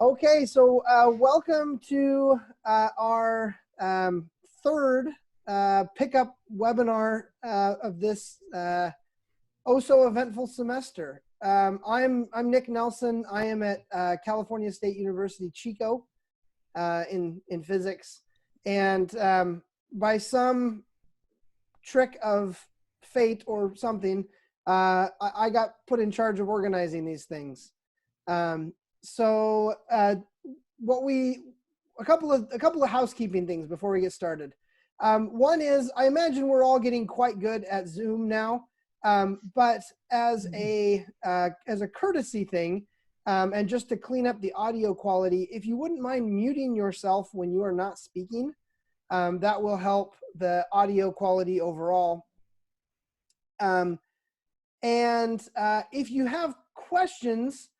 Okay, so welcome to our third pickup webinar of this oh so eventful semester. I'm Nick Nelson. I am at California State University, Chico, in physics, and by some trick of fate or something, I got put in charge of organizing these things. So a couple of housekeeping things before we get started. One is, I imagine we're all getting quite good at Zoom now, but as a courtesy thing, and just to clean up the audio quality, if you wouldn't mind muting yourself when you are not speaking, that will help the audio quality overall. And if you have questions,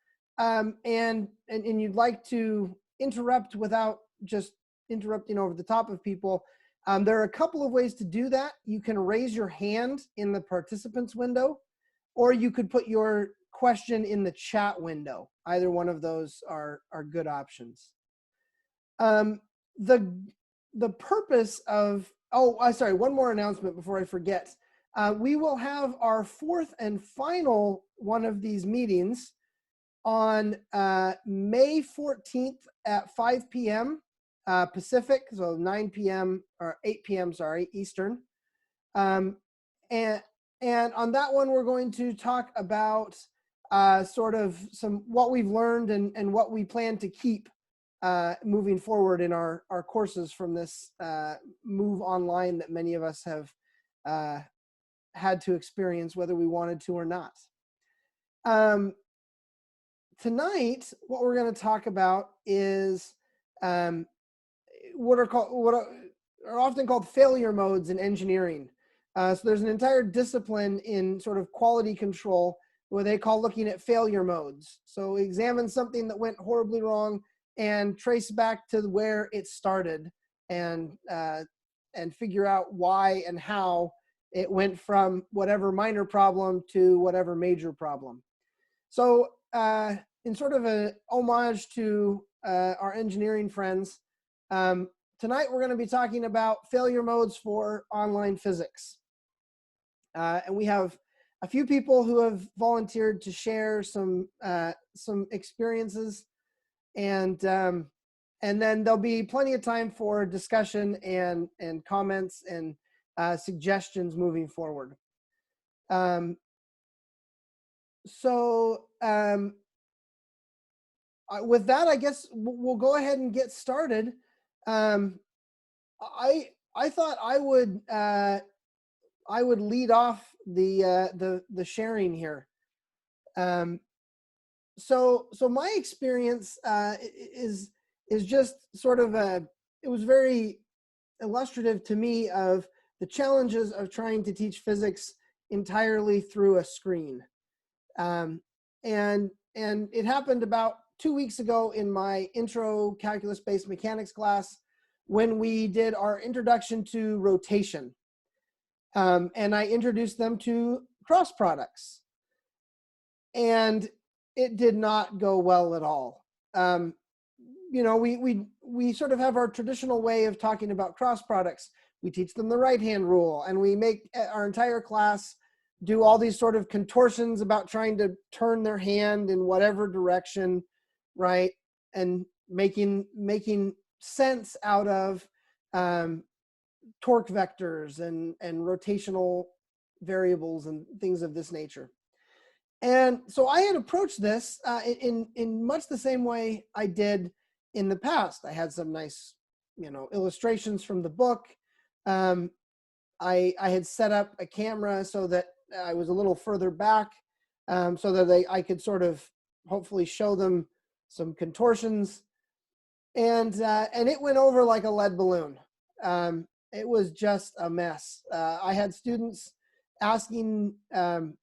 and you'd like to interrupt without just interrupting over the top of people, there are a couple of ways to do that. You can raise your hand in the participants window, or you could put your question in the chat window. Either one of those are good options. The purpose of, sorry, one more announcement before I forget. We will have our fourth and final one of these meetings on May 14th at 5 p.m. Pacific, so 9 p.m. or 8 p.m. sorry, Eastern. And on that one, we're going to talk about sort of what we've learned and what we plan to keep moving forward in our courses from this move online that many of us have had to experience, whether we wanted to or not. Tonight, what we're going to talk about is what are often called failure modes in engineering. So there's an entire discipline in sort of quality control where they call looking at failure modes. So examine something that went horribly wrong and trace back to where it started and figure out why and how it went from whatever minor problem to whatever major problem. So in sort of an homage to our engineering friends, tonight we're going to be talking about failure modes for online physics. And we have a few people who have volunteered to share some experiences, and then there'll be plenty of time for discussion and comments and suggestions moving forward. With that, I guess we'll go ahead and get started. I thought I would lead off the sharing here. So my experience is just sort of it was very illustrative to me of the challenges of trying to teach physics entirely through a screen. And it happened about 2 weeks ago in my intro calculus-based mechanics class when we did our introduction to rotation. And I introduced them to cross products. And it did not go well at all. You know, we sort of have our traditional way of talking about cross products. We teach them the right-hand rule, and we make our entire class do all these sort of contortions about trying to turn their hand in whatever direction, right? And making sense out of torque vectors and rotational variables and things of this nature. And so I had approached this in much the same way I did in the past. I had some nice, illustrations from the book. I had set up a camera so that I was a little further back, so that I could sort of hopefully show them some contortions, and it went over like a lead balloon. It was just a mess. I had students asking the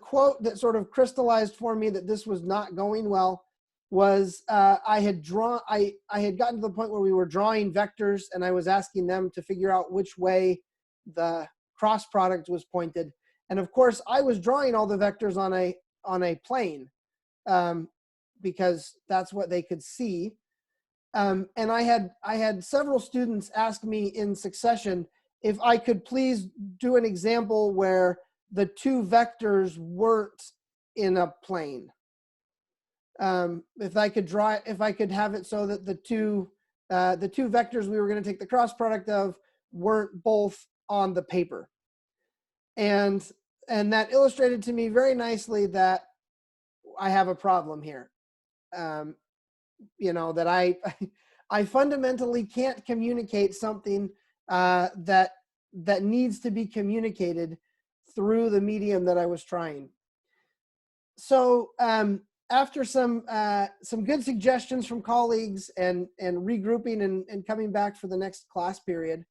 quote that sort of crystallized for me that this was not going well was I had gotten to the point where we were drawing vectors, and I was asking them to figure out which way the cross product was pointed. And of course, I was drawing all the vectors on a plane. because that's what they could see. And I had several students ask me in succession if I could please do an example where the two vectors weren't in a plane. If I could have it so that the two vectors we were going to take the cross product of weren't both on the paper. And that illustrated to me very nicely that I have a problem here. That I fundamentally can't communicate something that needs to be communicated through the medium that I was trying. So after some good suggestions from colleagues and regrouping and coming back for the next class period,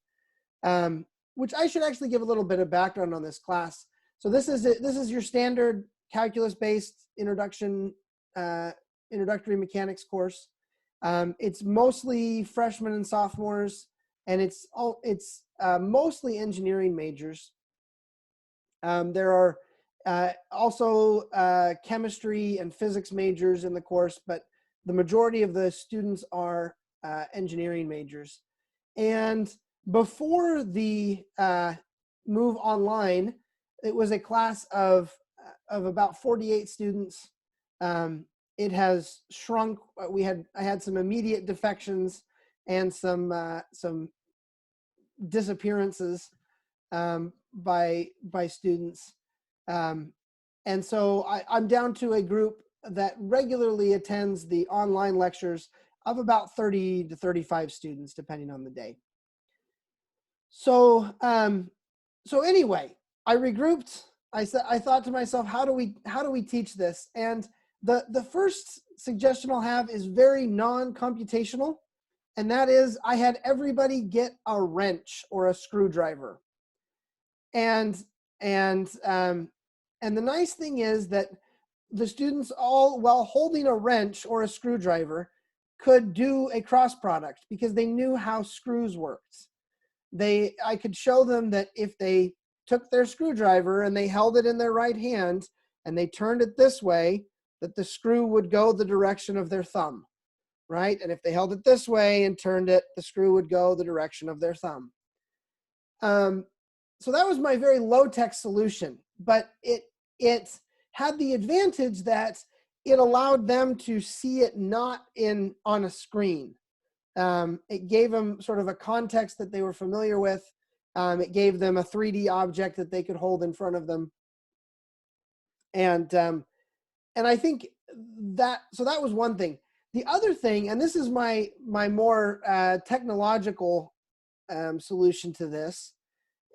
which I should actually give a little bit of background on this class. So this is your standard calculus-based introductory mechanics course. It's mostly freshmen and sophomores, and it's mostly engineering majors. There are also chemistry and physics majors in the course, but the majority of the students are engineering majors. And before the move online, it was a class of about 48 students. It has shrunk. I had some immediate defections and some disappearances by students. And so I'm down to a group that regularly attends the online lectures of about 30 to 35 students, depending on the day. So anyway, I regrouped. I thought to myself, how do we teach this? And the first suggestion I'll have is very non-computational, and that is I had everybody get a wrench or a screwdriver. And the nice thing is that the students all, while holding a wrench or a screwdriver, could do a cross product because they knew how screws worked. I could show them that if they took their screwdriver and they held it in their right hand and they turned it this way, that the screw would go the direction of their thumb, right? And if they held it this way and turned it, the screw would go the direction of their thumb. So that was my very low-tech solution, but it had the advantage that it allowed them to see it not on a screen. It gave them sort of a context that they were familiar with. It gave them a 3D object that they could hold in front of them. And I think that was one thing. The other thing, and this is my more technological solution to this,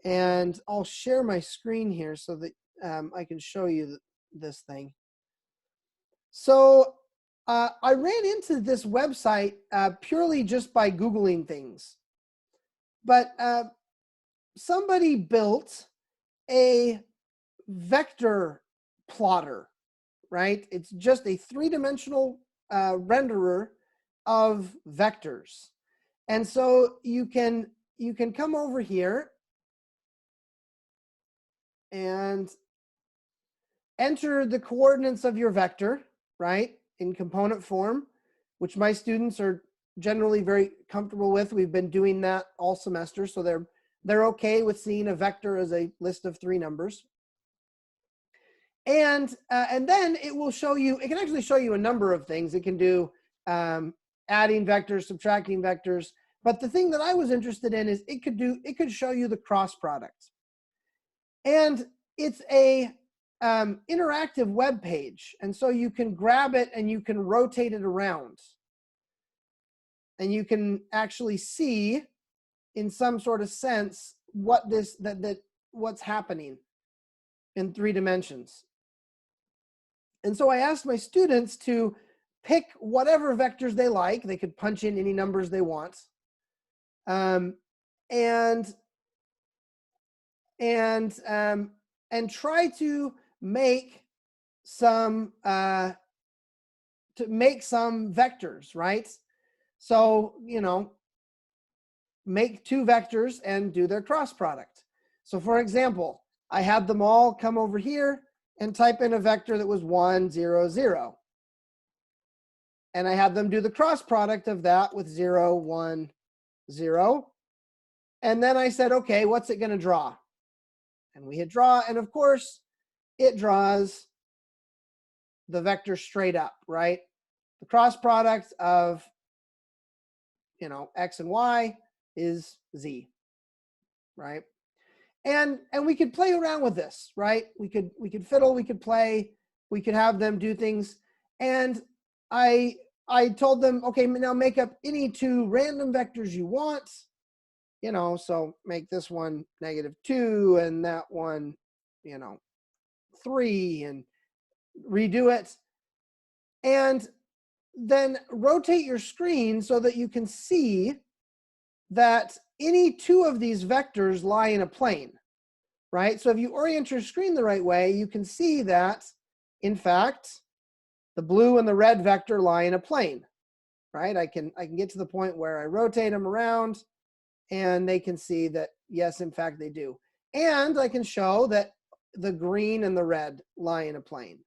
and I'll share my screen here so that I can show you this thing. So I ran into this website purely just by Googling things. But somebody built a vector plotter, right? It's just a three-dimensional renderer of vectors. And so you can come over here and enter the coordinates of your vector, right, in component form, which my students are generally very comfortable with. We've been doing that all semester, so they're okay with seeing a vector as a list of 3 numbers. And then it will show you, it can actually show you a number of things. It can do adding vectors, subtracting vectors. But the thing that I was interested in is it could show you the cross product. And it's a interactive web page. And so you can grab it and you can rotate it around. And you can actually see in some sort of sense what's happening in 3 dimensions. And so I asked my students to pick whatever vectors they like. They could punch in any numbers they want. And try to make some vectors, right? So, make 2 vectors and do their cross product. So for example, I had them all come over here and type in a vector that was 1, 0, 0. And I had them do the cross product of that with 0, 1, 0. And then I said, okay, what's it going to draw? And we hit draw. And of course, it draws the vector straight up, right? The cross product of, X and Y is Z, right? And we could play around with this, right? We could fiddle, we could play, we could have them do things. And I told them, okay, now make up any two random vectors you want, so make this one -2 and that one, 3, and redo it. And then rotate your screen so that you can see that any two of these vectors lie in a plane, right? So if you orient your screen the right way, you can see that, in fact, the blue and the red vector lie in a plane, right? I can get to the point where I rotate them around and they can see that, yes, in fact, they do. And I can show that the green and the red lie in a plane,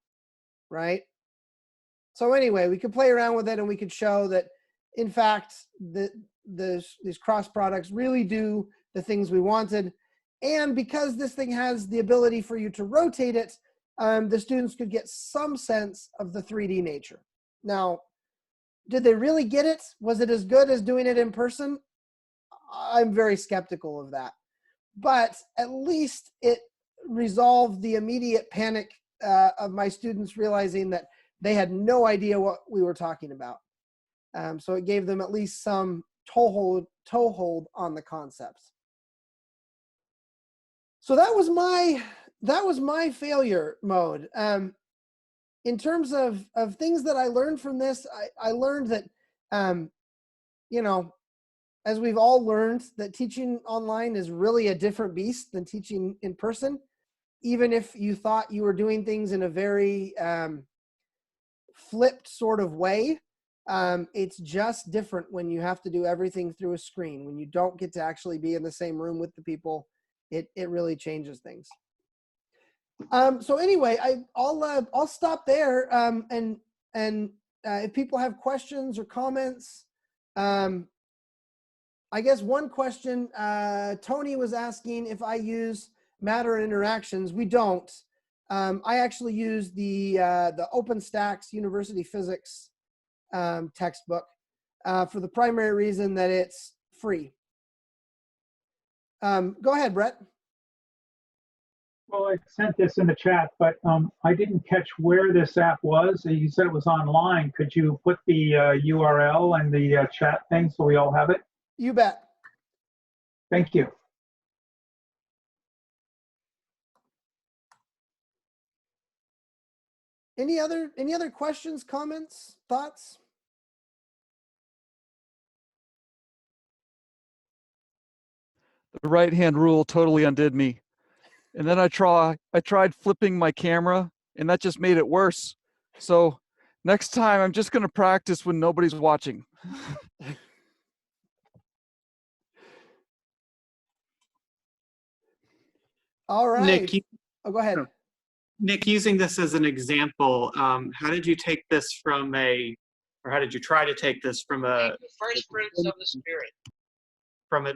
right? So anyway, we could play around with it and we could show that, in fact, these cross products really do the things we wanted. And because this thing has the ability for you to rotate it, the students could get some sense of the 3D nature. Now, did they really get it? Was it as good as doing it in person? I'm very skeptical of that. But at least it resolved the immediate panic of my students realizing that they had no idea what we were talking about. So it gave them at least some toehold on the concepts. So that was my failure mode. In terms of things that I learned from this, I learned that, as we've all learned, that teaching online is really a different beast than teaching in person. Even if you thought you were doing things in a very flipped sort of way, it's just different when you have to do everything through a screen. When you don't get to actually be in the same room with the people, it really changes things. So anyway, I'll stop there. And if people have questions or comments, I guess one question, Tony was asking if I use matter interactions. We don't. I actually use the OpenStax University Physics textbook for the primary reason that it's free. Go ahead, Brett. Well, I sent this in the chat, but I didn't catch where this app was. You said it was online. Could you put the URL and the chat thing so we all have it? You bet. Thank you. Any other questions, comments, thoughts? The right-hand rule totally undid me. And then I tried flipping my camera, and that just made it worse. So next time, I'm just going to practice when nobody's watching. All right. Nick, go ahead. Nick, using this as an example, how did you take this or how did you try to take this from the first fruits of the Spirit? From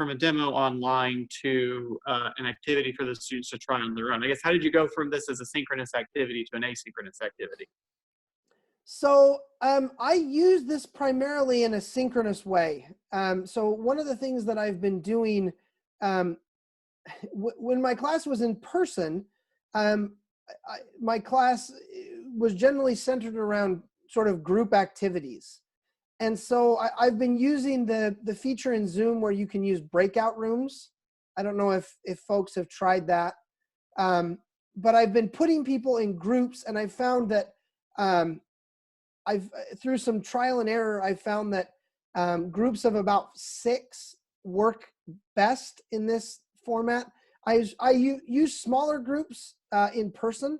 a demo online to an activity for the students to try on their own? I guess, how did you go from this as a synchronous activity to an asynchronous activity? So I use this primarily in a synchronous way. So one of the things that I've been doing when my class was in person, my class was generally centered around sort of group activities. And so I've been using the feature in Zoom where you can use breakout rooms. I don't know if folks have tried that. But I've been putting people in groups, and I've found that through some trial and error, I've found that groups of about 6 work best in this format. I use smaller groups in person,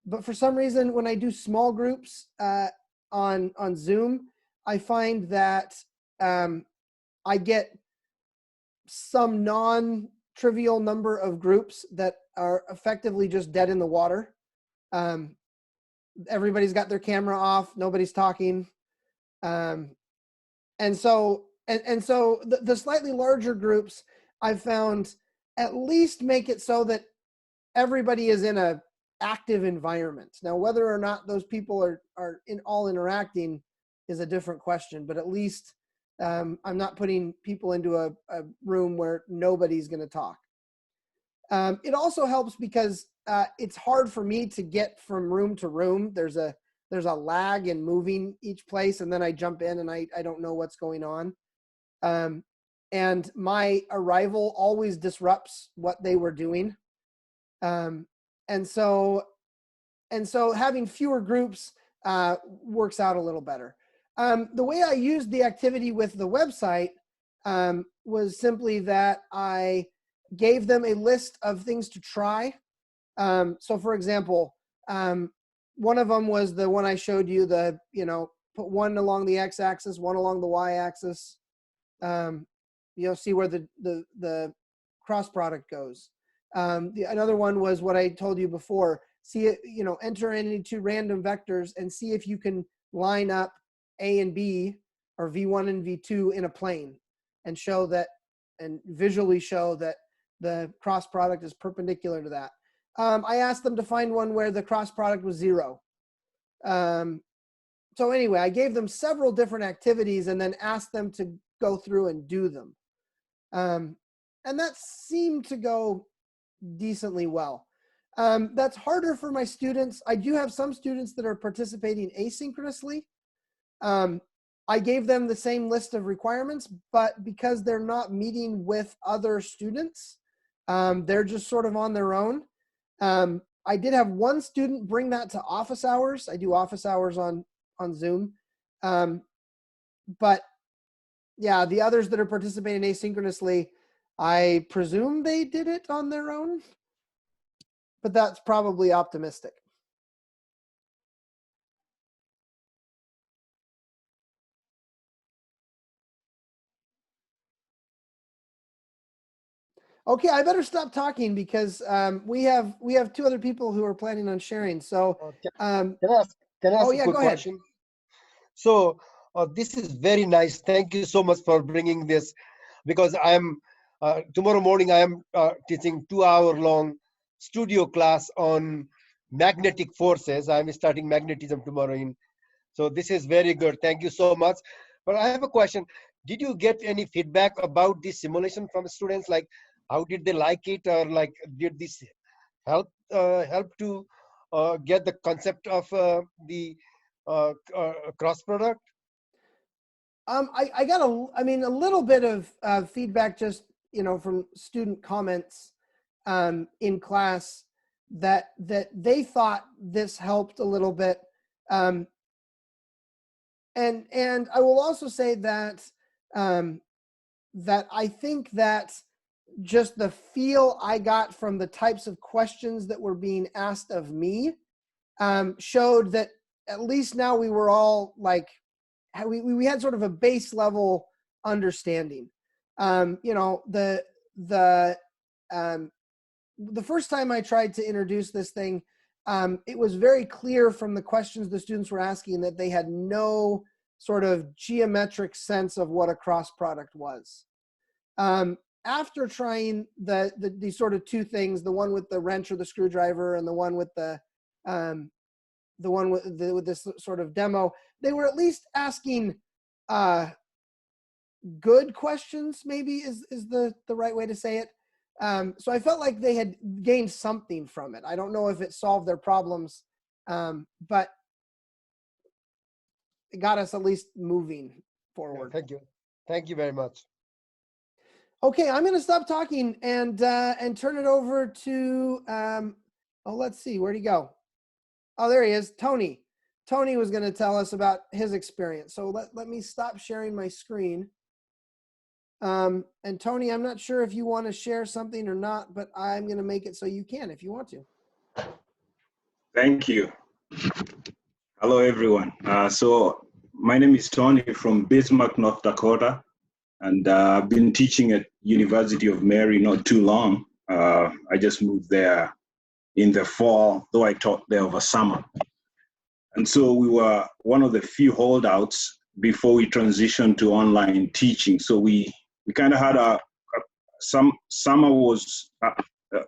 but for some reason, when I do small groups on Zoom, I find that I get some non-trivial number of groups that are effectively just dead in the water. Everybody's got their camera off, nobody's talking, And so the slightly larger groups I've found at least make it so that everybody is in a active environment. Now, whether or not those people are all interacting is a different question, but at least I'm not putting people into a room where nobody's going to talk. It also helps because it's hard for me to get from room to room. There's a lag in moving each place, and then I jump in and I don't know what's going on. And my arrival always disrupts what they were doing. And so having fewer groups works out a little better. The way I used the activity with the website was simply that I gave them a list of things to try. So for example, one of them was the one I showed you, put one along the x-axis, one along the y-axis. See where the cross product goes. Another one was what I told you before. Enter any two random vectors and see if you can line up A and B, or V1 and V2 in a plane, and show that, and visually show that the cross product is perpendicular to that. I asked them to find one where the cross product was 0. So anyway, I gave them several different activities and then asked them to go through and do them. And that seemed to go decently well. That's harder for my students. I do have some students that are participating asynchronously. I gave them the same list of requirements, but because they're not meeting with other students, they're just sort of on their own. I did have one student bring that to office hours. I do office hours on Zoom. But yeah, the others that are participating asynchronously, I presume they did it on their own, but that's probably optimistic. Okay, I better stop talking because we have 2 other people who are planning on sharing. So can I ask oh, a yeah, quick go ahead. question? So this is very nice. Thank you so much for bringing this, because I am tomorrow morning I am teaching 2-hour-long studio class on magnetic forces. I'm starting magnetism tomorrow. So this is very good. Thank you so much. But I have a question. Did you get any feedback about this simulation from students? Like, how did they like it, or like, did this help to get the concept of the cross product? I got a little bit of feedback just, from student comments in class that they thought this helped a little bit. And I will also say that that I think that just the feel I got from the types of questions that were being asked of me showed that at least now we were all like, we had sort of a base level understanding. The first time I tried to introduce this thing, it was very clear from the questions the students were asking that they had no sort of geometric sense of what a cross product was. After trying these sort of 2 things, the one with the wrench or the screwdriver and the one with with this sort of demo, they were at least asking good questions, maybe is the right way to say it. So I felt like they had gained something from it. I don't know if it solved their problems, but it got us at least moving forward. Thank you. Thank you very much. Okay, I'm going to stop talking and turn it over to, let's see, where'd he go? Oh, there he is, Tony. Tony was going to tell us about his experience. So let me stop sharing my screen. And Tony, I'm not sure if you want to share something or not, but I'm going to make it so you can if you want to. Thank you. Hello, everyone. So my name is Tony from Bismarck, North Dakota, and I've been teaching at University of Mary not too long. I just moved there in the fall, though I taught there over summer. And so we were one of the few holdouts before we transitioned to online teaching. So we kind of had summer was,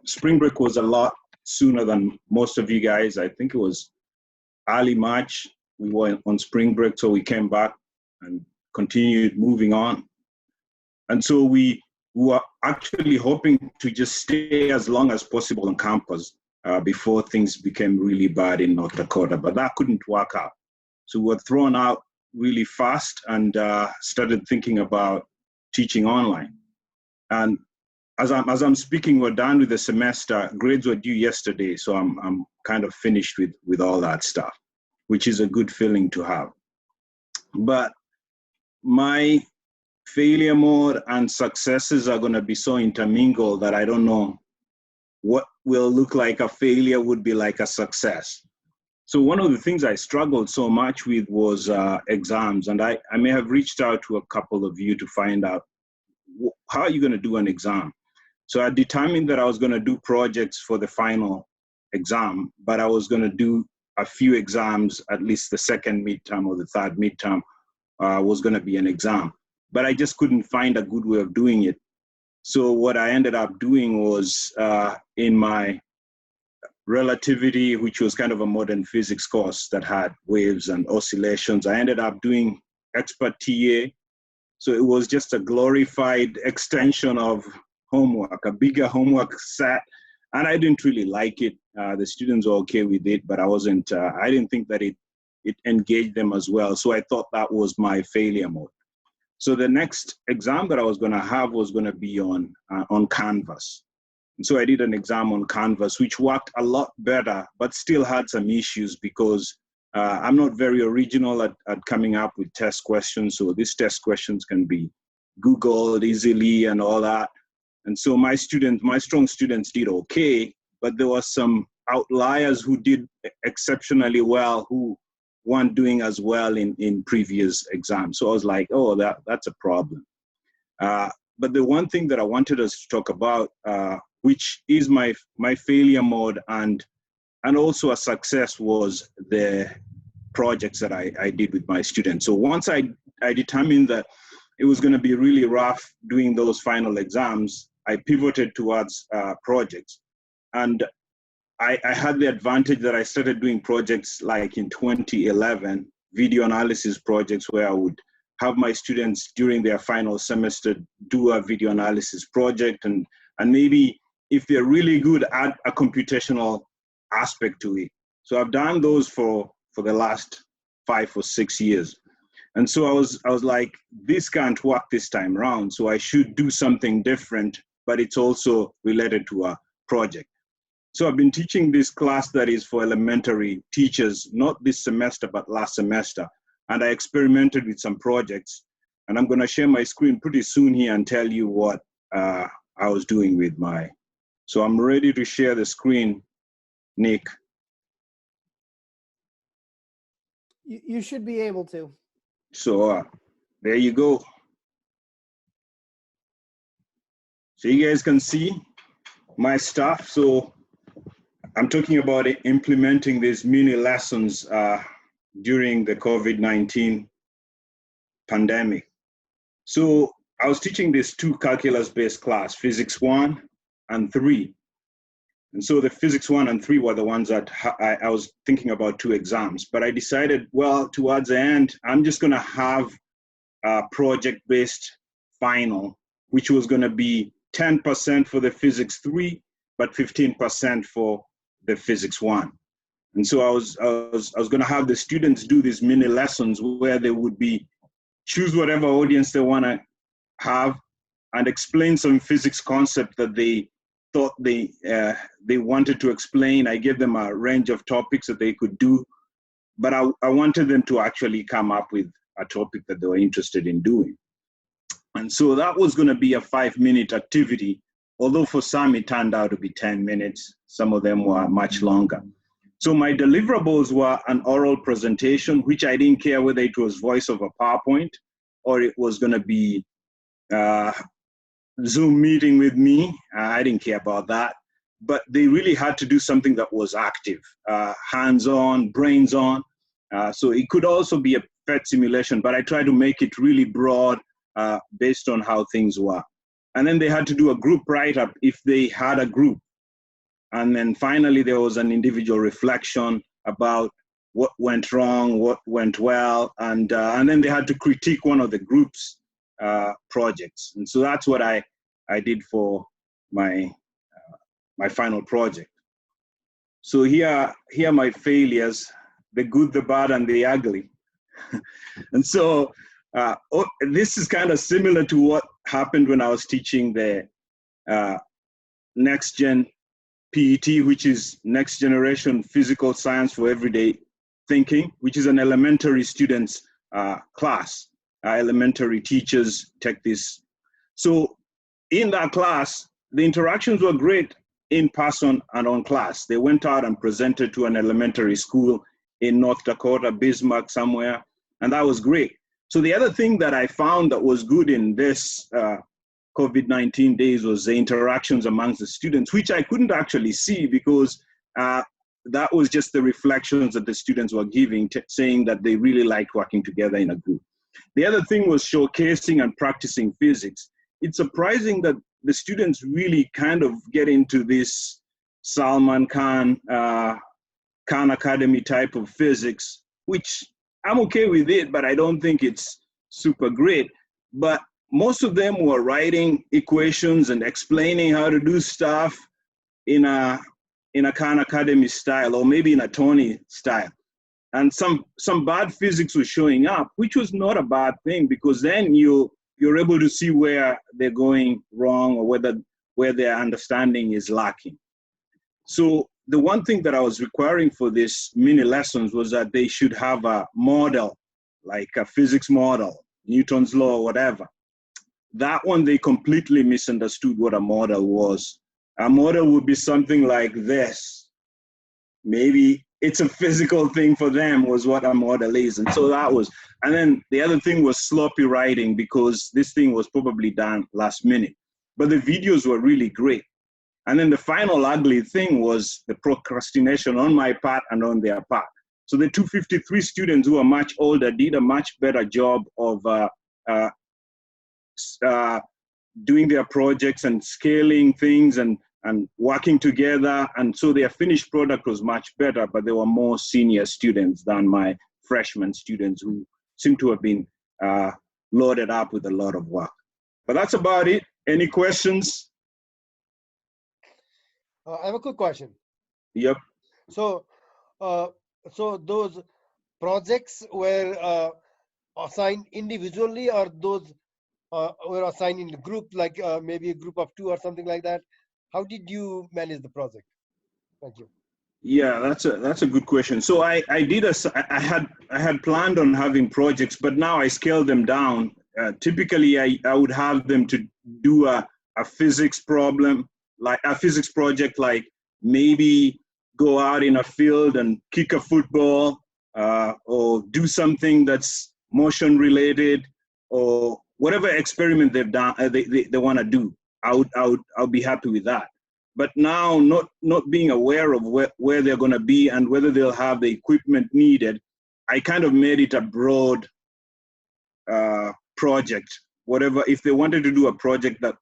spring break was a lot sooner than most of you guys. I think it was early March. We were on spring break, so we came back and continued moving on. And so we were actually hoping to just stay as long as possible on campus before things became really bad in North Dakota, but that couldn't work out. So we were thrown out really fast and started thinking about teaching online. And as I'm speaking, we're done with the semester. Grades were due yesterday, so I'm kind of finished with all that stuff, which is a good feeling to have. But my failure mode and successes are going to be so intermingled that I don't know what will look like a failure would be like a success. So one of the things I struggled so much with was exams, and I may have reached out to a couple of you to find out how are you going to do an exam. So I determined that I was going to do projects for the final exam, but I was going to do a few exams, at least the second midterm or the third midterm was going to be an exam. But I just couldn't find a good way of doing it. So what I ended up doing was in my relativity, which was kind of a modern physics course that had waves and oscillations, I ended up doing expert TA. So it was just a glorified extension of homework, a bigger homework set. And I didn't really like it. The students were okay with it, but I didn't think that it engaged them as well. So I thought that was my failure mode. So the next exam that I was going to have was going to be on Canvas. And so I did an exam on Canvas, which worked a lot better, but still had some issues because I'm not very original at coming up with test questions. So these test questions can be Googled easily and all that. And so my strong students did okay, but there were some outliers who did exceptionally well, who weren't doing as well in previous exams. So I was like, oh, that's a problem. But the one thing that I wanted us to talk about, which is my failure mode and also a success, was the projects that I did with my students. So once I determined that it was going to be really rough doing those final exams, I pivoted towards projects. And I had the advantage that I started doing projects like in 2011, video analysis projects, where I would have my students during their final semester do a video analysis project, and maybe if they're really good, add a computational aspect to it. So I've done those for the last 5 or 6 years. And so I was like, this can't work this time around, so I should do something different, but it's also related to a project. So I've been teaching this class that is for elementary teachers, not this semester, but last semester. And I experimented with some projects. And I'm going to share my screen pretty soon here and tell you what I was doing with So I'm ready to share the screen, Nick. You should be able to. So there you go. So you guys can see my stuff. So I'm talking about implementing these mini lessons during the COVID-19 pandemic. So I was teaching this 2 calculus-based class, Physics 1 and 3. And so the Physics 1 and 3 were the ones that I was thinking about 2 exams. But I decided, well, towards the end, I'm just going to have a project-based final, which was going to be 10% for the Physics 3, but 15% for the Physics 1. And so I was going to have the students do these mini lessons where they would choose whatever audience they want to have and explain some physics concept that they thought they wanted to explain. I gave them a range of topics that they could do, but I wanted them to actually come up with a topic that they were interested in doing. And so that was going to be a 5-minute activity, although for some it turned out to be 10 minutes. Some of them were much longer. So my deliverables were an oral presentation, which I didn't care whether it was voice over PowerPoint or it was going to be Zoom meeting with me. I didn't care about that. But they really had to do something that was active, hands-on, brains-on. So it could also be a PhET simulation, but I tried to make it really broad based on how things were. And then they had to do a group write-up if they had a group. And then finally, there was an individual reflection about what went wrong, what went well, and then they had to critique one of the group's projects. And so that's what I did for my final project. So here are my failures: the good, the bad, and the ugly. And so this is kind of similar to what happened when I was teaching the next gen PET, which is next generation physical science for everyday thinking, which is an elementary students class. Elementary teachers take this. So in that class, the interactions were great in person and on class. They went out and presented to an elementary school in North Dakota, Bismarck somewhere, and that was great. So the other thing that I found that was good in this COVID-19 days was the interactions amongst the students, which I couldn't actually see because that was just the reflections that the students were giving, saying that they really liked working together in a group. The other thing was showcasing and practicing physics. It's surprising that the students really kind of get into this Salman Khan, Khan Academy type of physics, which I'm okay with it, but I don't think it's super great. But most of them were writing equations and explaining how to do stuff in a Khan Academy style, or maybe in a Tony style. And some bad physics was showing up, which was not a bad thing, because then you're able to see where they're going wrong or where their understanding is lacking. So the one thing that I was requiring for this mini lessons was that they should have a model, like a physics model, Newton's law or whatever. That one, they completely misunderstood what a model was. A model would be something like this. Maybe it's a physical thing for them was what a model is. And so that was, and then the other thing was sloppy writing, because this thing was probably done last minute. But the videos were really great. And then the final ugly thing was the procrastination on my part and on their part. So the 253 students who are much older did a much better job of doing their projects and scaling things and working together. And so their finished product was much better, but they were more senior students than my freshman students who seem to have been loaded up with a lot of work. But that's about it. Any questions? I have a quick question. Yep. So, so those projects were assigned individually, or those were assigned in a group, like maybe a group of 2 or something like that? How did you manage the project? Thank you. Yeah, that's a good question. So I had planned on having projects, but now I scaled them down. Typically, I would have them to do a physics problem, like a physics project, like maybe go out in a field and kick a football, or do something that's motion related, or whatever experiment they've done, they want to do. I'll be happy with that. But now, not being aware of where they're going to be and whether they'll have the equipment needed, I kind of made it a broad project. Whatever, if they wanted to do a project that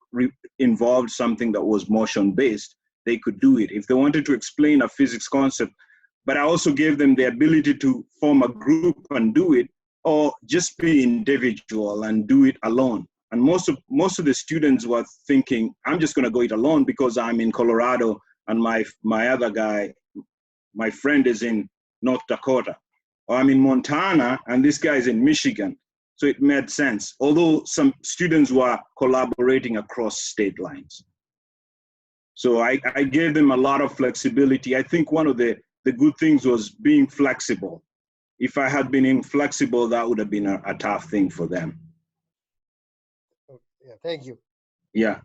involved something that was motion based, they could do it. If they wanted to explain a physics concept, but I also gave them the ability to form a group and do it, or just be individual and do it alone. And most of the students were thinking, I'm just going to go it alone because I'm in Colorado and my other guy, my friend, is in North Dakota. Or I'm in Montana and this guy is in Michigan. So it made sense, although some students were collaborating across state lines. So I gave them a lot of flexibility. I think one of the good things was being flexible. If I had been inflexible, that would have been a tough thing for them. Yeah, thank you. Yeah.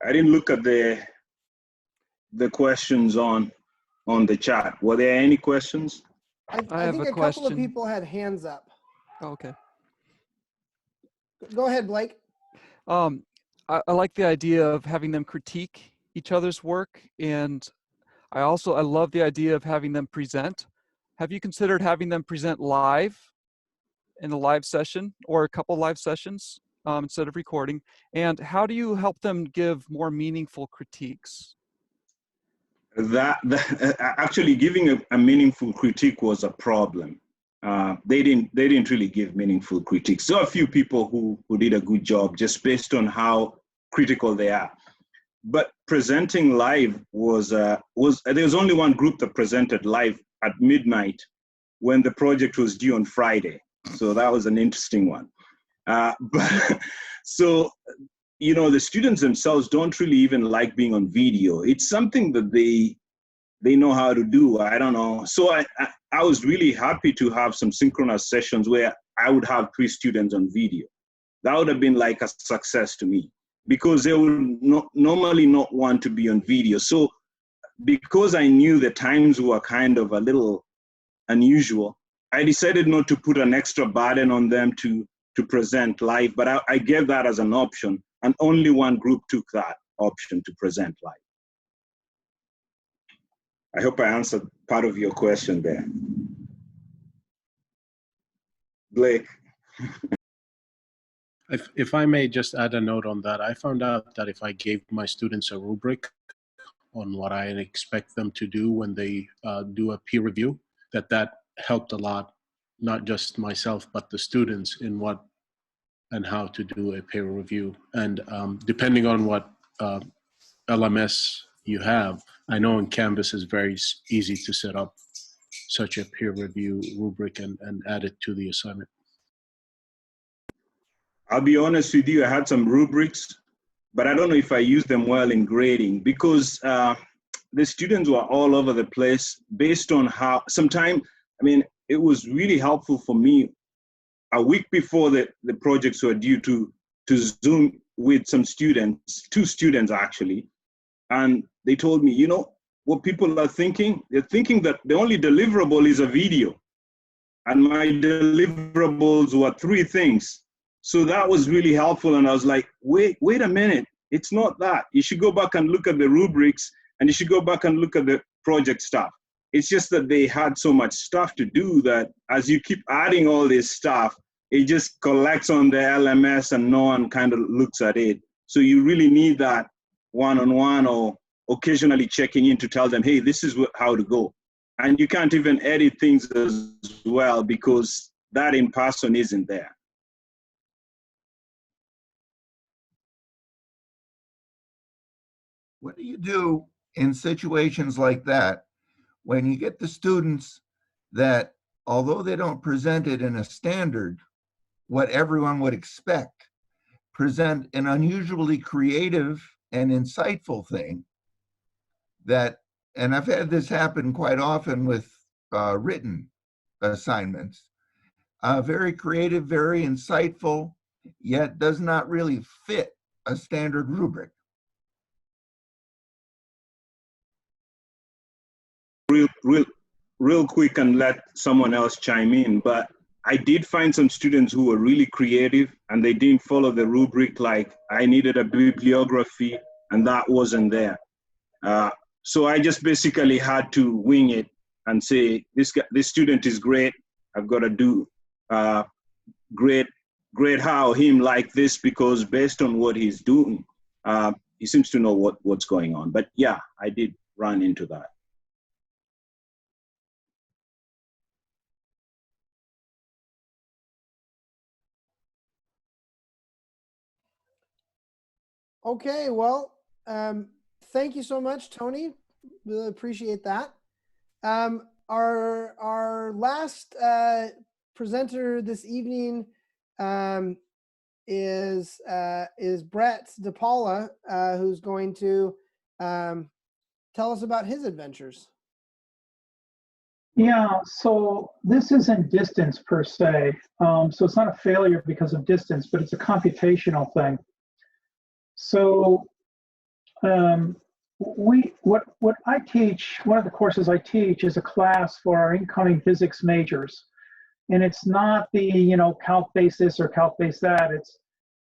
I didn't look at the questions on the chat. Were there any questions? I have think a a couple of question. people had hands up. Okay. Go ahead, Blake. I like the idea of having them critique each other's work, and I love the idea of having them present. Have you considered having them present live in a live session or a couple live sessions instead of recording? And how do you help them give more meaningful critiques? Actually giving a meaningful critique was a problem. They didn't really give meaningful critiques. So a few people who did a good job just based on how critical they are. But presenting live was there was only one group that presented live at midnight when the project was due on Friday. So that was an interesting one. But so, you know, the students themselves don't really even like being on video. It's something that they know how to do. I don't know. So I was really happy to have some synchronous sessions where I would have 3 students on video. That would have been like a success to me, because they would normally not want to be on video. So because I knew the times were kind of a little unusual, I decided not to put an extra burden on them to present live, but I gave that as an option, and only one group took that option to present live. I hope I answered part of your question there. Blake. If I may just add a note on that, I found out that if I gave my students a rubric on what I expect them to do when they do a peer review, that helped a lot, not just myself, but the students in what and how to do a peer review. And depending on what LMS you have, I know in Canvas is very easy to set up such a peer review rubric and add it to the assignment. I'll be honest with you, I had some rubrics, but I don't know if I used them well in grading, because the students were all over the place based on how, sometimes, I mean, it was really helpful for me a week before the projects were due to Zoom with some students, 2 students actually, and they told me, you know, what people are thinking? They're thinking that the only deliverable is a video, and my deliverables were 3 things. So that was really helpful, and I was like, wait a minute, it's not that. You should go back and look at the rubrics, and you should go back and look at the project stuff. It's just that they had so much stuff to do that as you keep adding all this stuff, it just collects on the LMS and no one kind of looks at it. So you really need that one-on-one or occasionally checking in to tell them, hey, this is how to go. And you can't even edit things as well because that in person isn't there. What do you do in situations like that when you get the students that, although they don't present it in a standard, what everyone would expect, present an unusually creative and insightful thing that, and I've had this happen quite often with written assignments, very creative, very insightful, yet does not really fit a standard rubric. Real quick and let someone else chime in, but I did find some students who were really creative and they didn't follow the rubric, like I needed a bibliography and that wasn't there. So I just basically had to wing it and say, this student is great. I've got to do grade how him like this, because based on what he's doing, he seems to know what's going on. But yeah, I did run into that. Okay, well, thank you so much, Tony. Really appreciate that. Our last presenter this evening is Brett DePaula, who's going to tell us about his adventures. Yeah, so this isn't distance per se. So it's not a failure because of distance, but it's a computational thing. So what I teach, one of the courses I teach is a class for our incoming physics majors. And it's not the, calc base this or calc base that.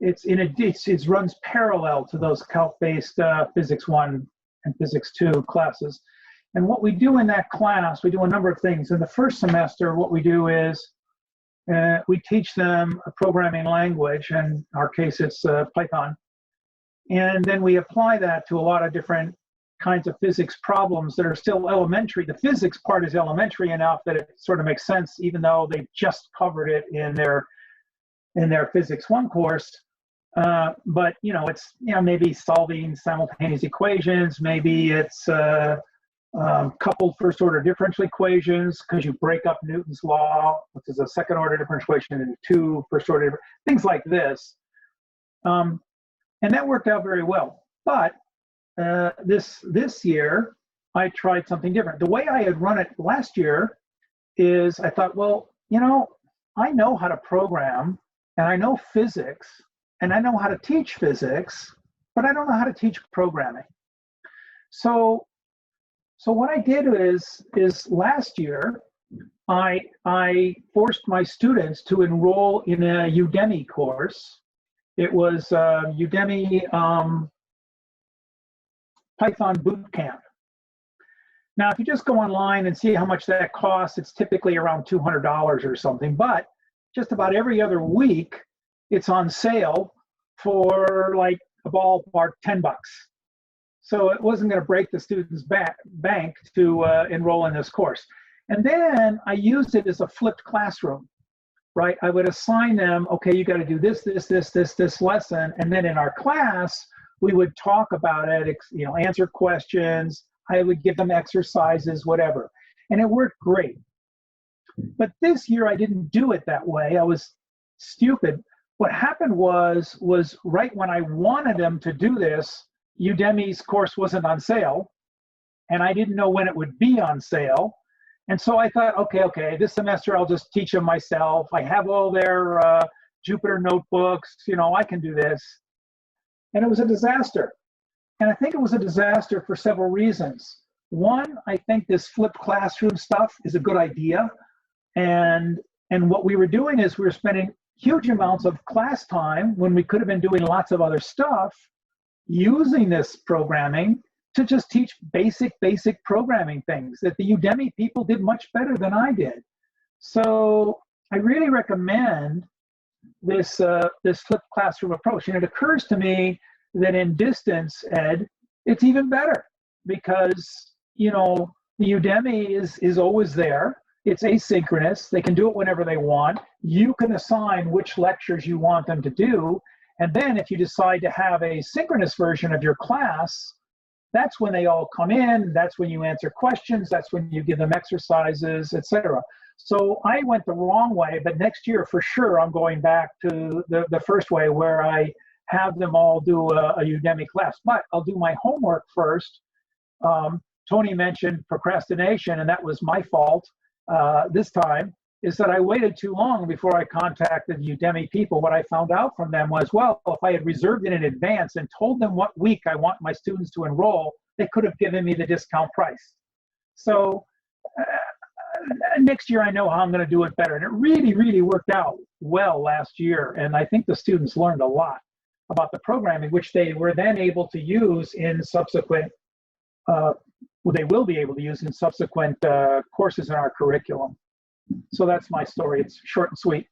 it runs parallel to those calc-based Physics 1 and Physics 2 classes. And what we do in that class, we do a number of things. In the first semester, what we do is we teach them a programming language, and in our case, it's Python. And then we apply that to a lot of different kinds of physics problems that are still elementary. The physics part is elementary enough that it sort of makes sense, even though they've just covered it in their Physics 1 course. But it's maybe solving simultaneous equations, maybe it's coupled first order differential equations, because you break up Newton's law, which is a second order differential equation, into two first order, things like this. And that worked out very well. But this year, I tried something different. The way I had run it last year is I thought, well, I know how to program, and I know physics, and I know how to teach physics, but I don't know how to teach programming. So what I did is last year, I forced my students to enroll in a Udemy course. It was Udemy Python Bootcamp. Now, if you just go online and see how much that costs, it's typically around $200 or something, but just about every other week, it's on sale for like a ballpark $10. So it wasn't going to break the student's bank to enroll in this course. And then I used it as a flipped classroom, right? I would assign them, okay, you got to do this lesson. And then in our class, we would talk about it, answer questions. I would give them exercises, whatever. And it worked great. But this year I didn't do it that way. I was stupid. What happened was right when I wanted them to do this, Udemy's course wasn't on sale, and I didn't know when it would be on sale. And so I thought, okay, this semester I'll just teach them myself. I have all their Jupyter notebooks, I can do this. And it was a disaster. And I think it was a disaster for several reasons. One, I think this flipped classroom stuff is a good idea. And what we were doing is we were spending huge amounts of class time when we could have been doing lots of other stuff, using this programming to just teach basic programming things that the Udemy people did much better than I did. So I really recommend this flipped classroom approach. And it occurs to me that in distance ed, it's even better because, the Udemy is always there. It's asynchronous. They can do it whenever they want. You can assign which lectures you want them to do. And then if you decide to have a synchronous version of your class, that's when they all come in. That's when you answer questions. That's when you give them exercises, etc. So I went the wrong way, but next year for sure I'm going back to the first way where I have them all do a Udemy class. But I'll do my homework first. Tony mentioned procrastination, and that was my fault this time, is that I waited too long before I contacted Udemy people. What I found out from them was, well, if I had reserved it in advance and told them what week I want my students to enroll, they could have given me the discount price. So next year I know how I'm going to do it better. And it really, really worked out well last year. And I think the students learned a lot about the programming, which they were then able to use in subsequent, they will be able to use in subsequent courses in our curriculum. So that's my story. It's short and sweet.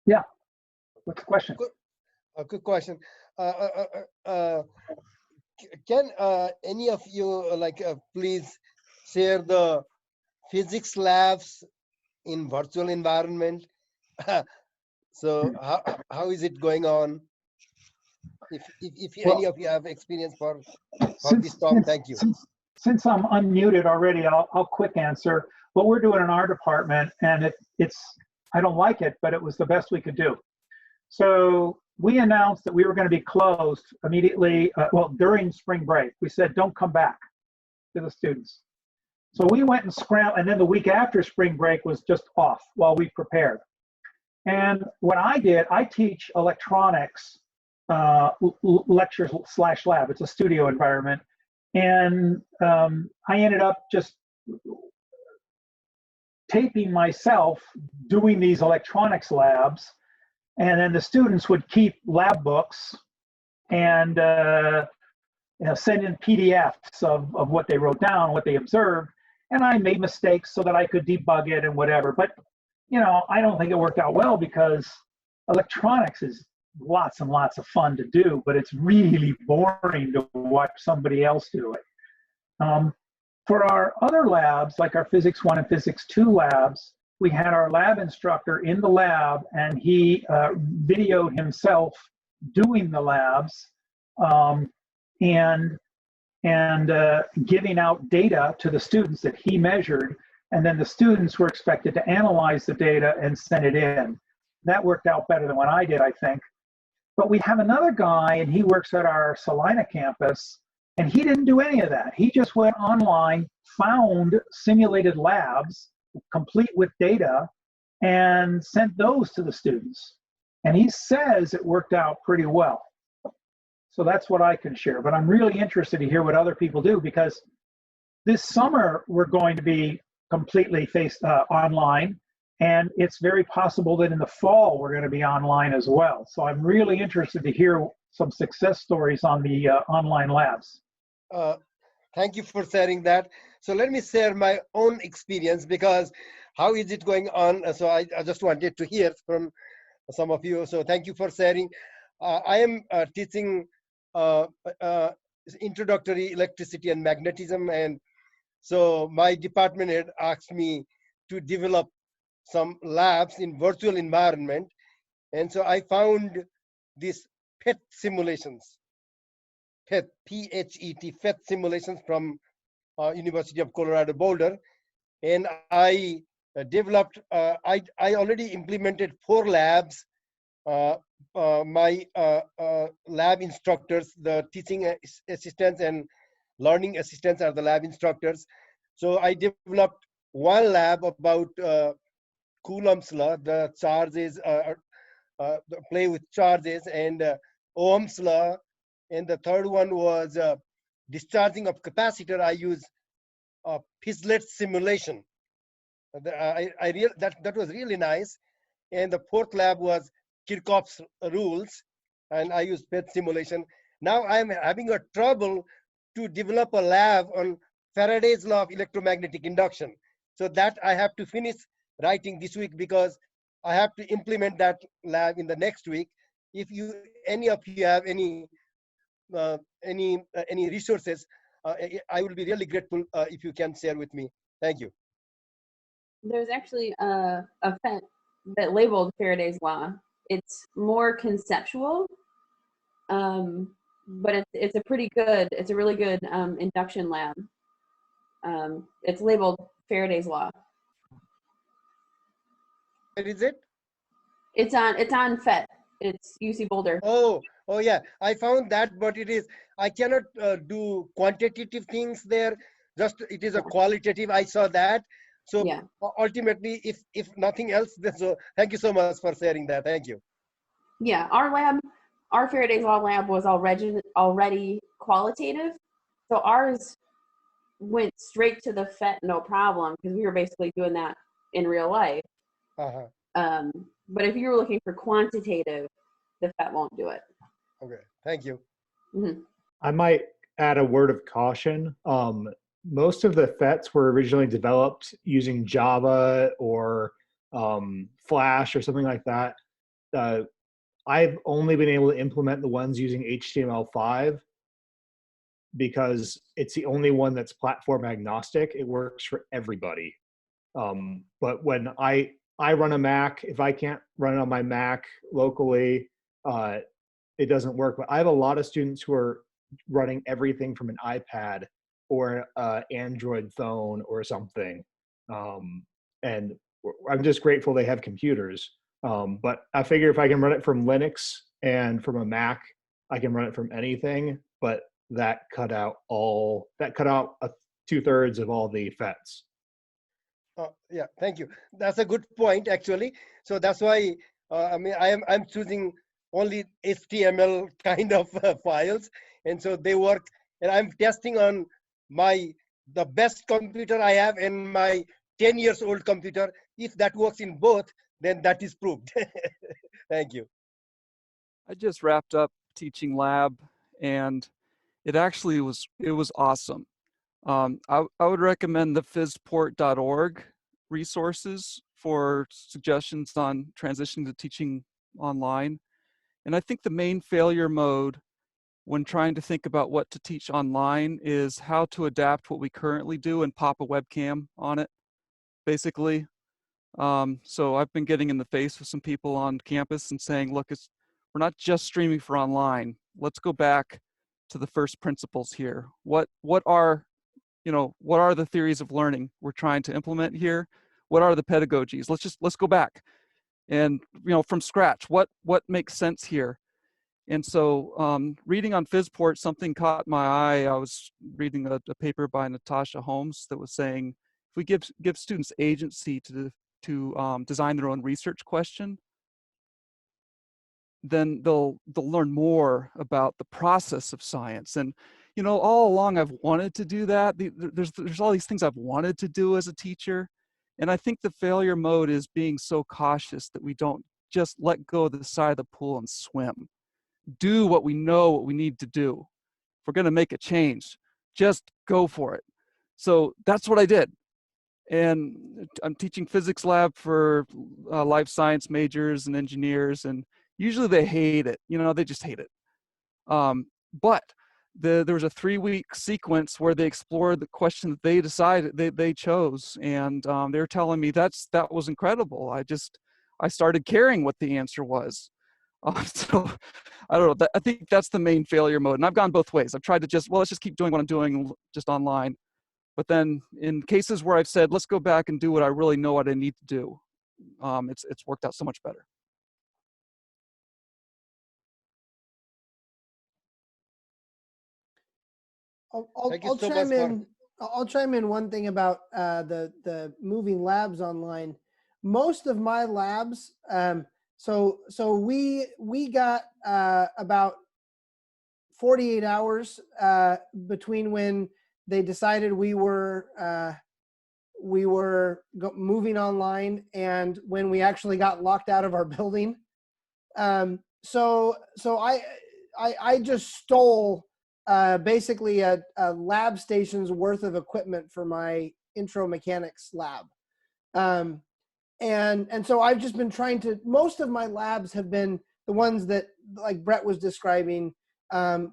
Yeah. What's the question? A good question. Can any of you please share the physics labs in virtual environment? So how is it going on? If any of you have experience for this talk, thank you. Since I'm unmuted already, I'll quick answer. What we're doing in our department, and it's I don't like it, but it was the best we could do. So we announced that we were going to be closed immediately, during spring break. We said, don't come back to the students. So we went and scrambled, and then the week after spring break was just off while we prepared. And what I did, I teach electronics lectures /lab. It's a studio environment. And I ended up just taping myself doing these electronics labs, and then the students would keep lab books and send in PDFs of what they wrote down, what they observed, and I made mistakes so that I could debug it and whatever. But I don't think it worked out well, because electronics is lots and lots of fun to do, but it's really boring to watch somebody else do it. For our other labs, like our Physics 1 and Physics 2 labs, we had our lab instructor in the lab, and he videoed himself doing the labs and giving out data to the students that he measured, and then the students were expected to analyze the data and send it in. That worked out better than what I did, I think. But we have another guy, and he works at our Salina campus, and he didn't do any of that. He just went online, found simulated labs, complete with data, and sent those to the students. And he says it worked out pretty well. So that's what I can share. But I'm really interested to hear what other people do, because this summer we're going to be completely online, and it's very possible that in the fall we're going to be online as well. So I'm really interested to hear some success stories on the online labs. Thank you for sharing that. So let me share my own experience, because how is it going on? So I just wanted to hear from some of you. So thank you for sharing. I am teaching introductory electricity and magnetism, and so my department had asked me to develop some labs in virtual environment, and so I found these PET simulations, PET, P-H-E-T, PET simulations from University of Colorado Boulder, and I developed. I already implemented 4 labs. My lab instructors, the teaching assistants and learning assistants are the lab instructors. So I developed one lab about Coulomb's law, the charges, play with charges, and Ohm's law. And the third one was discharging of capacitor. I use Pizlet simulation. That was really nice. And the fourth lab was Kirchhoff's rules, and I use PET simulation. Now I'm having a trouble to develop a lab on Faraday's law of electromagnetic induction. So that I have to finish writing this week, because I have to implement that lab in the next week. If any of you have any resources, I will be really grateful if you can share with me. Thank you. There's actually a FET that labeled Faraday's law. It's more conceptual, but it's a really good induction lab. It's labeled Faraday's law. Where is it? It's on FET. It's UC Boulder. Oh yeah, I found that, but I cannot do quantitative things there. Just it is a qualitative. I saw that. So yeah. Ultimately, if nothing else, so thank you so much for sharing that. Thank you. Yeah, our Faraday's law lab was already qualitative, so ours went straight to the FET, no problem, because we were basically doing that in real life. But if you were looking for quantitative, the FET won't do it. Okay, thank you. Mm-hmm. I might add a word of caution. Most of the FETs were originally developed using Java or Flash or something like that. I've only been able to implement the ones using HTML5 because it's the only one that's platform agnostic. It works for everybody. But when I run a Mac, if I can't run it on my Mac locally, it doesn't work. But I have a lot of students who are running everything from an iPad or Android phone or something. And I'm just grateful they have computers. But I figure if I can run it from Linux and from a Mac, I can run it from anything. But that cut out 2/3 of all the FETs. Yeah, thank you. That's a good point, actually. So that's why I'm choosing only HTML kind of files, and so they work and I'm testing on the best computer I have and my 10 years old computer. If that works in both, then that is proved. Thank you. I just wrapped up teaching lab, and it actually was awesome. I would recommend the physport.org resources for suggestions on transitioning to teaching online. And I think the main failure mode when trying to think about what to teach online is how to adapt what we currently do and pop a webcam on it, basically. So I've been getting in the face with some people on campus and saying, look, we're not just streaming for online. Let's go back to the first principles here. What are the theories of learning we're trying to implement here? What are the pedagogies? Let's go back and, from scratch, what makes sense here? And so reading on Physport, something caught my eye. I was reading a paper by Natasha Holmes that was saying, if we give students agency to design their own research question, then they'll learn more about the process of science. And all along I've wanted to do that. There's all these things I've wanted to do as a teacher, and I think the failure mode is being so cautious that we don't just let go of the side of the pool and swim. Do what we know what we need to do. If we're going to make a change, just go for it. So that's what I did. And I'm teaching physics lab for life science majors and engineers, and usually they hate it. They just hate it. But there was a 3-week sequence where they explored the question that they decided they chose, and they were telling me that was incredible. I started caring what the answer was. So I don't know. I think that's the main failure mode, and I've gone both ways. I've tried to let's just keep doing what I'm doing just online. But then in cases where I've said, let's go back and do what I really know what I need to do, it's worked out so much better. I'll chime in one thing about the moving labs online. Most of my labs, so we got about 48 hours between when they decided we were moving online and when we actually got locked out of our building. So I just stole basically a lab station's worth of equipment for my intro mechanics lab. And so I've just been trying to, most of my labs have been the ones that, like Brett was describing,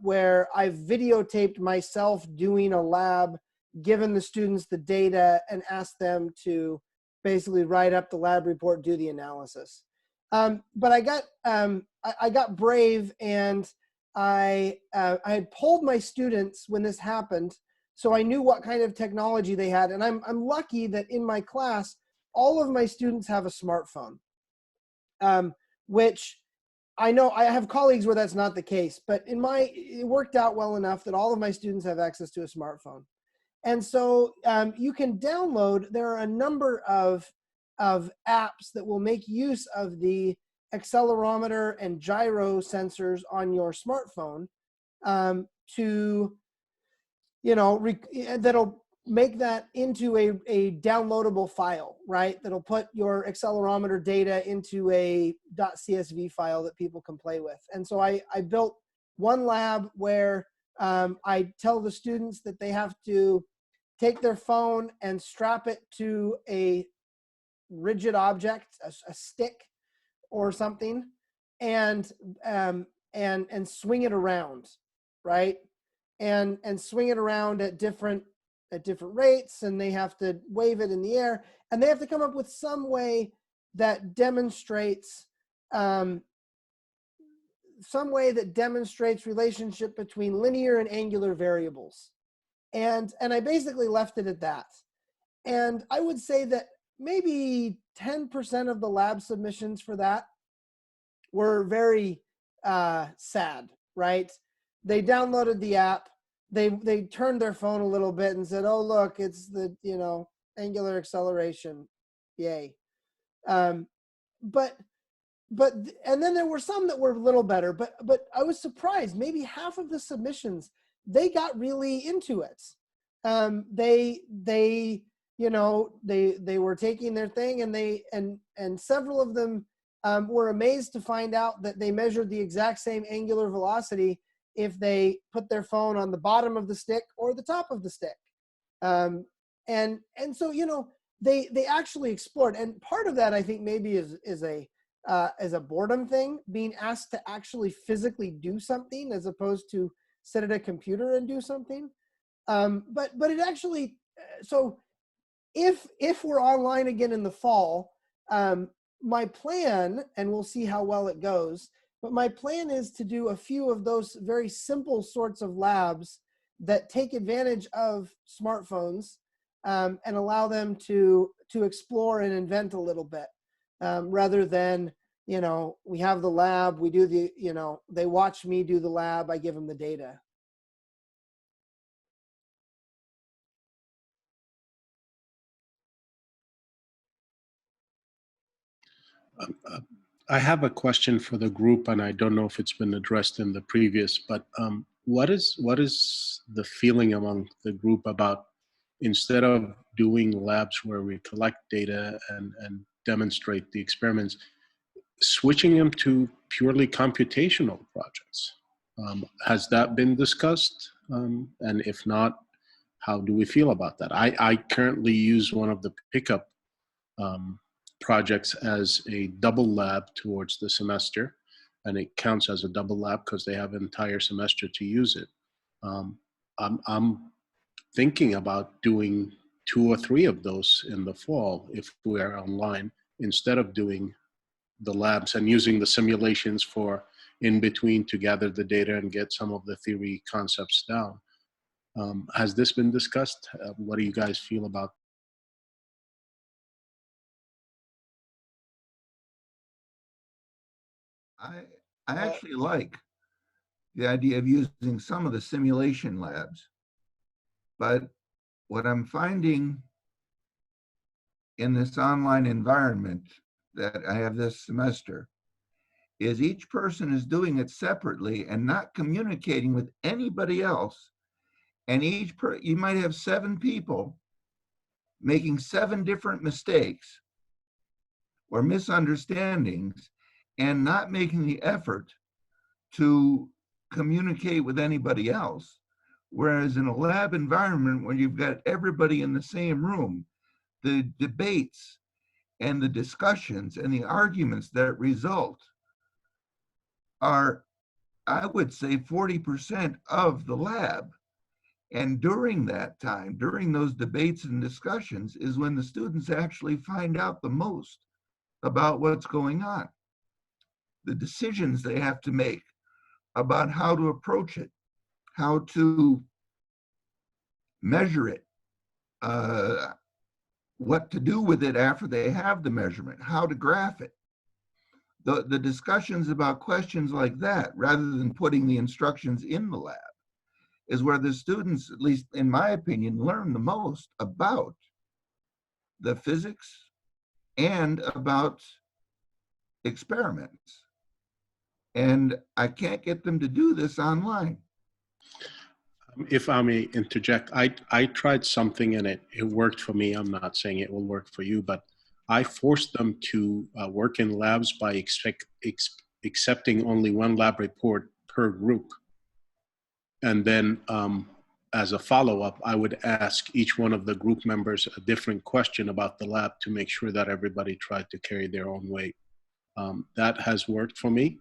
where I've videotaped myself doing a lab, given the students the data, and asked them to basically write up the lab report, do the analysis. But I got brave, and I had polled my students when this happened, so I knew what kind of technology they had. And I'm lucky that in my class, all of my students have a smartphone, which I know I have colleagues where that's not the case, but it worked out well enough that all of my students have access to a smartphone. And so you can download, there are a number of apps that will make use of the accelerometer and gyro sensors on your smartphone to, that'll make that into a downloadable file, right? That'll put your accelerometer data into a .csv file that people can play with. And so I built one lab where I tell the students that they have to take their phone and strap it to a rigid object, a stick or something, and swing it around, right? And swing it around at different rates, and they have to wave it in the air, and they have to come up with some way that demonstrates relationship between linear and angular variables. And I basically left it at that. And I would say that maybe 10% of the lab submissions for that were very sad, right? They downloaded the app, they turned their phone a little bit and said, oh, look, it's the, angular acceleration, yay. But and then there were some that were a little better, but I was surprised. Maybe half of the submissions they got really into it. They you know, they were taking their thing, and several of them were amazed to find out that they measured the exact same angular velocity if they put their phone on the bottom of the stick or the top of the stick. And so, you know, they actually explored, and part of that I think maybe is a boredom thing, being asked to actually physically do something as opposed to sit at a computer and do something. But it actually, so if we're online again in the fall, my plan, and we'll see how well it goes, but my plan is to do a few of those very simple sorts of labs that take advantage of smartphones, and allow them to explore and invent a little bit, rather than, you know, we have the lab, we do the, you know, they watch me do the lab, I give them the data. I have a question for the group, and I don't know if it's been addressed in the previous, but what is the feeling among the group about, instead of doing labs where we collect data and demonstrate the experiments, switching them to purely computational projects? Has that been discussed? And if not, how do we feel about that? I currently use one of the PICUP projects as a double lab towards the semester, and it counts as a double lab because they have an entire semester to use it. I'm thinking about doing 2 or 3 of those in the fall if we are online, instead of doing the labs and using the simulations for in between to gather the data and get some of the theory concepts down. Has this been discussed? What do you guys feel about? I actually like the idea of using some of the simulation labs, but what I'm finding in this online environment that I have this semester is each person is doing it separately and not communicating with anybody else. And you might have 7 people making 7 different mistakes or misunderstandings and not making the effort to communicate with anybody else. Whereas in a lab environment where you've got everybody in the same room, the debates and the discussions and the arguments that result are, I would say, 40% of the lab. And during that time, during those debates and discussions, is when the students actually find out the most about what's going on. The decisions they have to make about how to approach it, how to measure it, what to do with it after they have the measurement, how to graph it. The discussions about questions like that, rather than putting the instructions in the lab, is where the students, at least in my opinion, learn the most about the physics and about experiments. And I can't get them to do this online. If I may interject, I tried something and it worked for me. I'm not saying it will work for you, but I forced them to work in labs by accepting only 1 lab report per group. And then as a follow-up, I would ask each one of the group members a different question about the lab to make sure that everybody tried to carry their own weight. That has worked for me,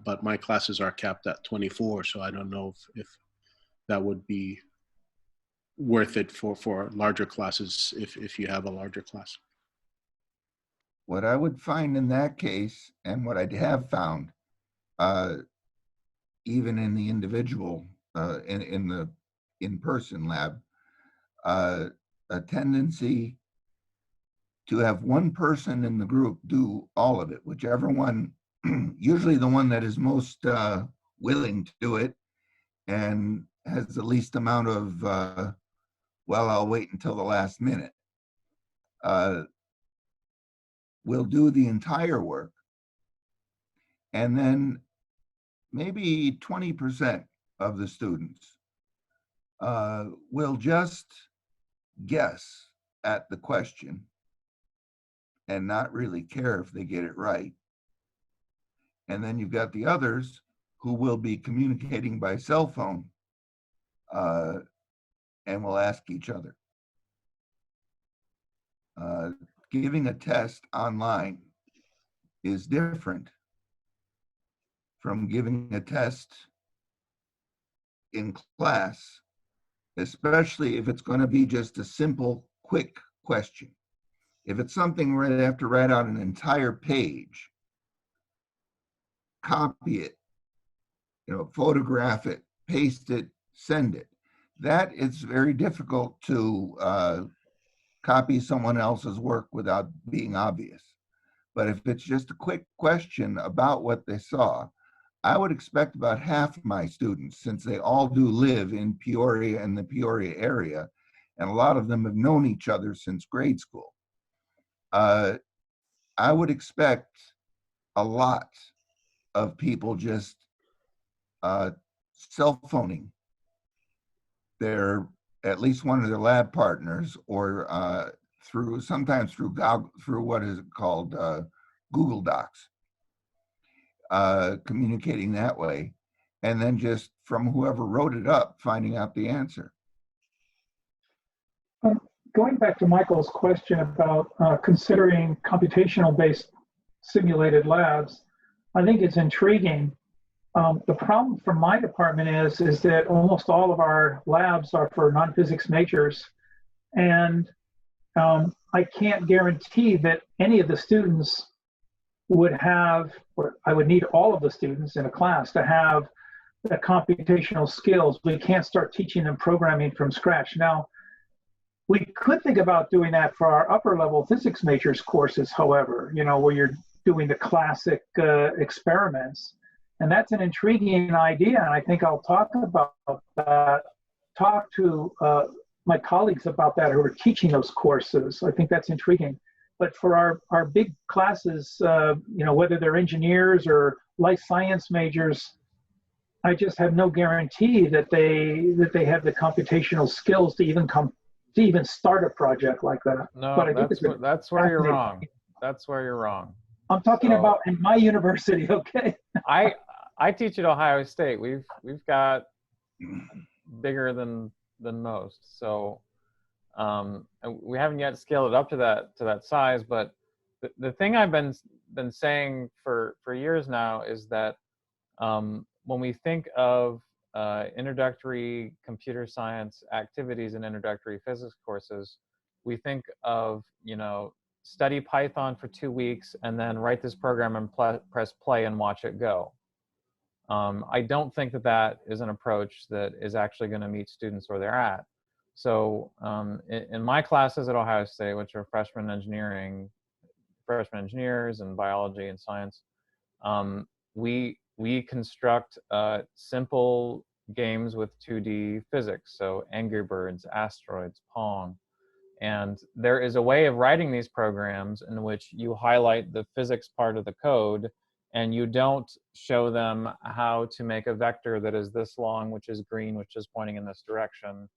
but my classes are capped at 24, so I don't know if that would be worth it for larger classes if you have a larger class. What I would find in that case, and what I have found, even in the individual, in the in-person lab, a tendency to have one person in the group do all of it, whichever one, usually the one that is most willing to do it and has the least amount of, well, I'll wait until the last minute, will do the entire work. And then maybe 20% of the students will just guess at the question and not really care if they get it right. And then you've got the others who will be communicating by cell phone and will ask each other. Giving a test online is different from giving a test in class, especially if it's going to be just a simple, quick question. If it's something where they have to write out an entire page, copy it, photograph it, paste it, send it, that is very difficult to copy someone else's work without being obvious. But if it's just a quick question about what they saw, I would expect about half my students, since they all do live in Peoria and the Peoria area, and a lot of them have known each other since grade school, I would expect a lot of people just cell phoning their, at least one of their lab partners, or sometimes through what is it called, Google Docs, communicating that way, and then just from whoever wrote it up, finding out the answer. Going back to Michael's question about considering computational-based simulated labs, I think it's intriguing. The problem for my department is that almost all of our labs are for non-physics majors, and I can't guarantee that any of the students would have, or I would need all of the students in a class to have the computational skills. We can't start teaching them programming from scratch. Now, we could think about doing that for our upper level physics majors courses, however, where you're doing the classic experiments. And that's an intriguing idea, and I think I'll talk to my colleagues about that who are teaching those courses. I think that's intriguing. But for our big classes, whether they're engineers or life science majors, I just have no guarantee that they have the computational skills to even start a project like that. No, but I think that's where you're wrong. That's where you're wrong. I'm talking about in my university, okay? I teach at Ohio State. We've got bigger than most, so we haven't yet scaled it up to that size. But the thing I've been saying for years now is that when we think of introductory computer science activities and introductory physics courses, we think of study Python for 2 weeks and then write this program and press play and watch it go. I don't think that is an approach that is actually going to meet students where they're at. So in my classes at Ohio State, which are freshman engineers and biology and science, we construct simple games with 2D physics, so Angry Birds, Asteroids, Pong. And there is a way of writing these programs in which you highlight the physics part of the code, and you don't show them how to make a vector that is this long, which is green, which is pointing in this direction,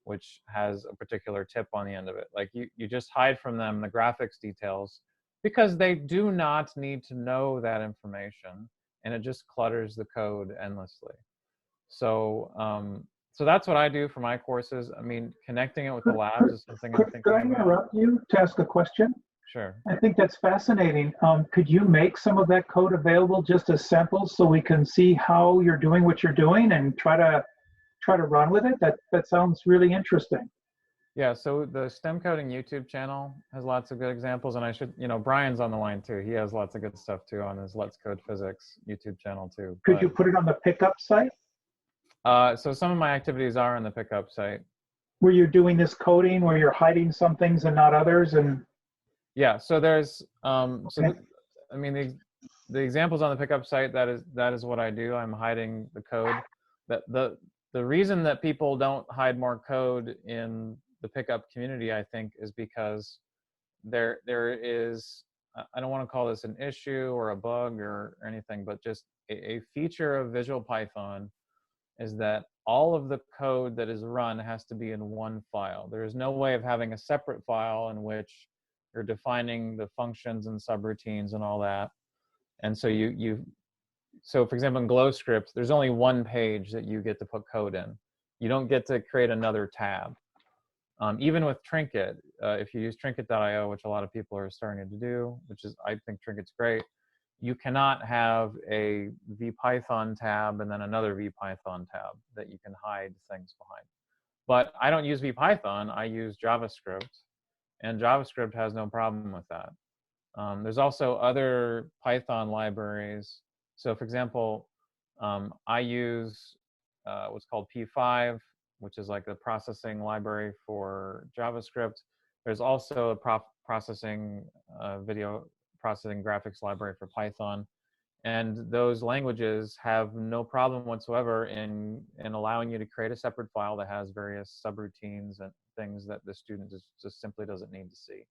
which has a particular tip on the end of it. Like you just hide from them the graphics details because they do not need to know that information, and it just clutters the code endlessly. So so that's what I do for my courses. I mean, connecting it with the labs is something I'm thinking about. Could I interrupt you to ask a question? Sure. I think that's fascinating. Could you make some of that code available just as samples so we can see how you're doing what you're doing and try to run with it? That sounds really interesting. Yeah, so the STEM Coding YouTube channel has lots of good examples, and I should, Brian's on the line too. He has lots of good stuff too on his Let's Code Physics YouTube channel too. Could you put it on the PICUP site? So some of my activities are on the PICUP site. Where you're doing this coding, where you're hiding some things and not others, and yeah. So there's okay. I mean the examples on the PICUP site, that is what I do. I'm hiding the code. That the reason that people don't hide more code in the PICUP community, I think, is because there is, I don't want to call this an issue or a bug or anything, but just a feature of Visual Python is that all of the code that is run has to be in one file. There is no way of having a separate file in which you're defining the functions and subroutines and all that. And so so for example, in GlowScript, there's only one page that you get to put code in. You don't get to create another tab. Even with Trinket, if you use Trinket.io, which a lot of people are starting to do, which is, I think Trinket's great, you cannot have a VPython tab and then another VPython tab that you can hide things behind. But I don't use VPython, I use JavaScript, and JavaScript has no problem with that. There's also other Python libraries. So for example, I use what's called P5, which is like the processing library for JavaScript. There's also a processing video processing graphics library for Python. And those languages have no problem whatsoever in allowing you to create a separate file that has various subroutines and things that the student just simply doesn't need to see.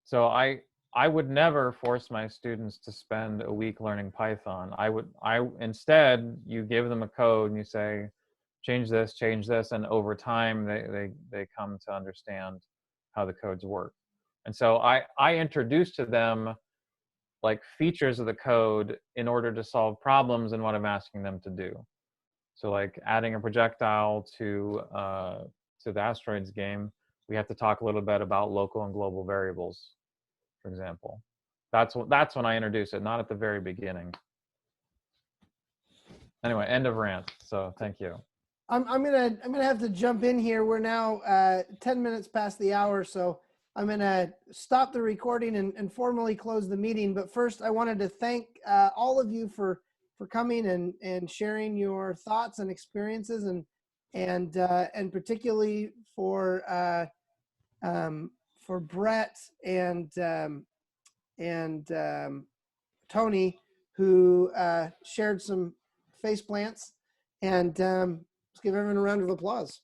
So I would never force my students to spend a week learning Python. Instead, you give them a code and you say, change this, and over time they come to understand how the codes work. And so I introduce to them like features of the code in order to solve problems in what I'm asking them to do. So like adding a projectile to the asteroids game, we have to talk a little bit about local and global variables, for example. That's when I introduce it, not at the very beginning. Anyway, end of rant. So thank you. I'm gonna have to jump in here. We're now 10 minutes past the hour, so I'm gonna stop the recording and formally close the meeting. But first, I wanted to thank all of you for coming and sharing your thoughts and experiences, and particularly for Brett and Tony, who shared some face plants. And let's give everyone a round of applause.